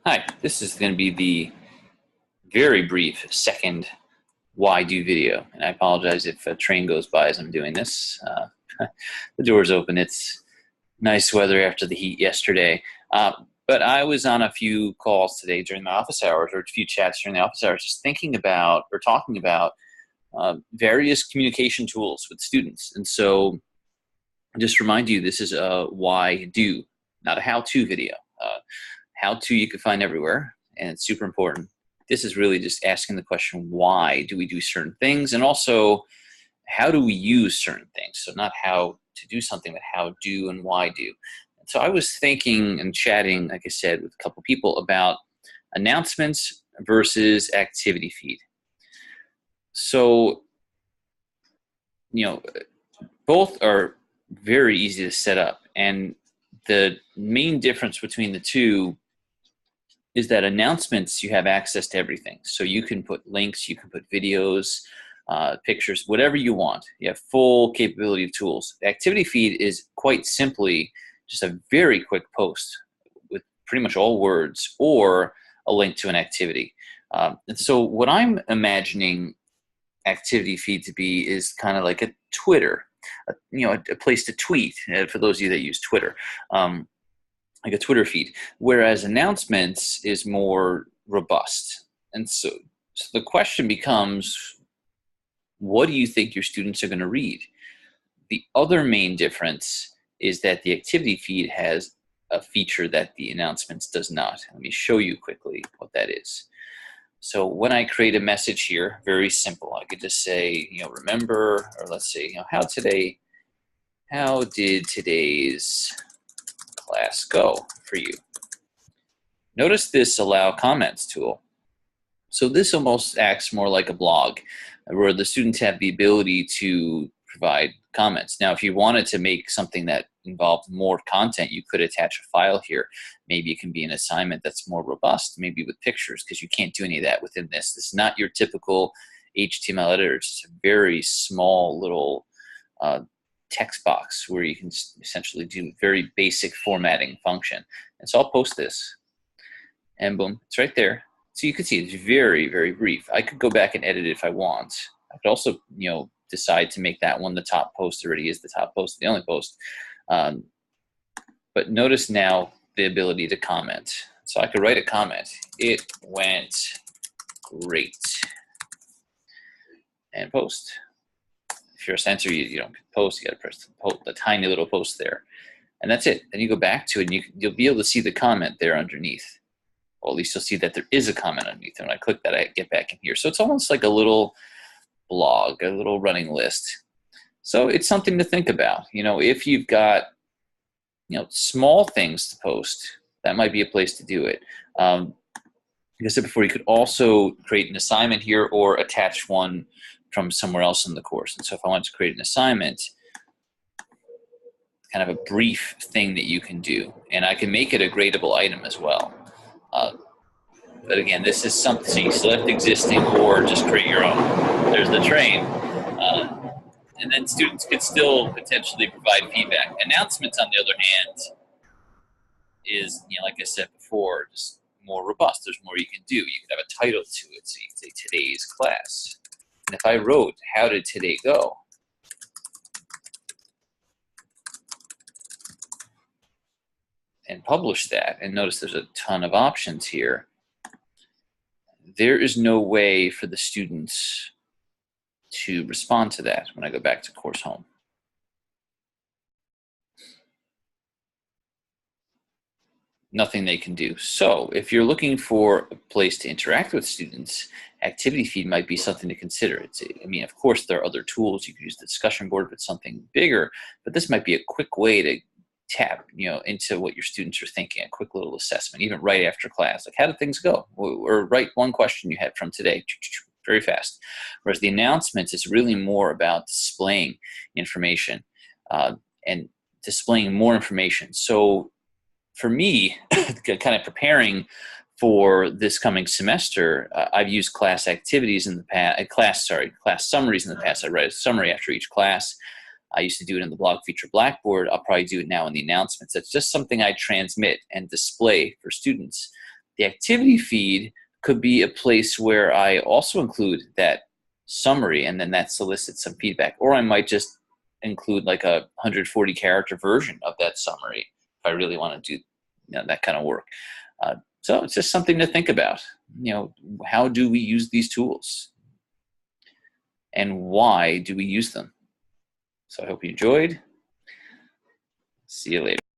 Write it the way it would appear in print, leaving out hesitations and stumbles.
Hi, this is going to be the very brief second why do video. And I apologize if a train goes by as I'm doing this. The door's open. It's nice weather after the heat yesterday. But I was on a few calls today during the office hours, or a few chats during the office hours, just thinking about or talking about various communication tools with students. And so just remind you, this is a why do, not a how-to video. How-to you can find everywhere, and it's super important. This is really just asking the question, why do we do certain things? And also, how do we use certain things? So not how to do something, but how do and why do. And so I was thinking and chatting, like I said, with a couple people about announcements versus activity feed. So, both are very easy to set up. And the main difference between the two is that announcements, you have access to everything. So you can put links, you can put videos, pictures, whatever you want. You have full capability of tools. The activity feed is quite simply just a very quick post with pretty much all words or a link to an activity. And so what I'm imagining activity feed to be is kind of like a Twitter, a place to tweet, for those of you that use Twitter. Like a Twitter feed, whereas announcements is more robust. And so the question becomes, what do you think your students are going to read? The other main difference is that the activity feed has a feature that the announcements does not. Let me show you quickly what that is. So when I create a message here, very simple. I could just say, remember, or let's say, how did today's class go for you? Notice this allow comments tool. So this almost acts more like a blog where the students have the ability to provide comments. Now, if you wanted to make something that involved more content, you could attach a file here. Maybe it can be an assignment that's more robust, maybe with pictures, because you can't do any of that within this. This is not your typical HTML editor. It's just a very small little text box where you can essentially do very basic formatting function. And so I'll post this, and boom, it's right there. So you can see it's very, very brief. I could go back and edit it if I want. I could also, decide to make that one the top post. Already is the top post, the only post. But notice now the ability to comment. So I could write a comment. It went great. And post. If you're a censor, you don't post. You got to press the tiny little post there, and that's it. Then you go back to it, and you'll be able to see the comment there underneath. Or at least you'll see that there is a comment underneath. And when I click that, I get back in here. So it's almost like a little blog, a little running list. So it's something to think about. If you've got small things to post, that might be a place to do it. Like I said before, you could also create an assignment here or attach one from somewhere else in the course. And so if I want to create an assignment, kind of a brief thing that you can do, and I can make it a gradable item as well. But again, this is something, so you select existing or just create your own. There's the train. And then students could still potentially provide feedback. Announcements, on the other hand, is, like I said before, just more robust. There's more you can do. You could have a title to it. So you can say today's class. And if I wrote, how did today go? And publish that, and notice there's a ton of options here. There is no way for the students to respond to that when I go back to Course Home. Nothing they can do. So if you're looking for a place to interact with students, activity feed might be something to consider. Of course, there are other tools. You could use the discussion board if it's something bigger, but this might be a quick way to tap, into what your students are thinking, a quick little assessment, even right after class. Like, how did things go? Or write one question you had from today, very fast. Whereas the announcements is really more about displaying information and displaying more information. So for me, kind of preparing for this coming semester, I've used class activities in the past, class summaries in the past. I write a summary after each class. I used to do it in the blog feature Blackboard. I'll probably do it now in the announcements. It's just something I transmit and display for students. The activity feed could be a place where I also include that summary, and then that solicits some feedback. Or I might just include like a 140 character version of that summary if I really want to do that kind of work. So it's just something to think about. How do we use these tools? And why do we use them? So I hope you enjoyed. See you later.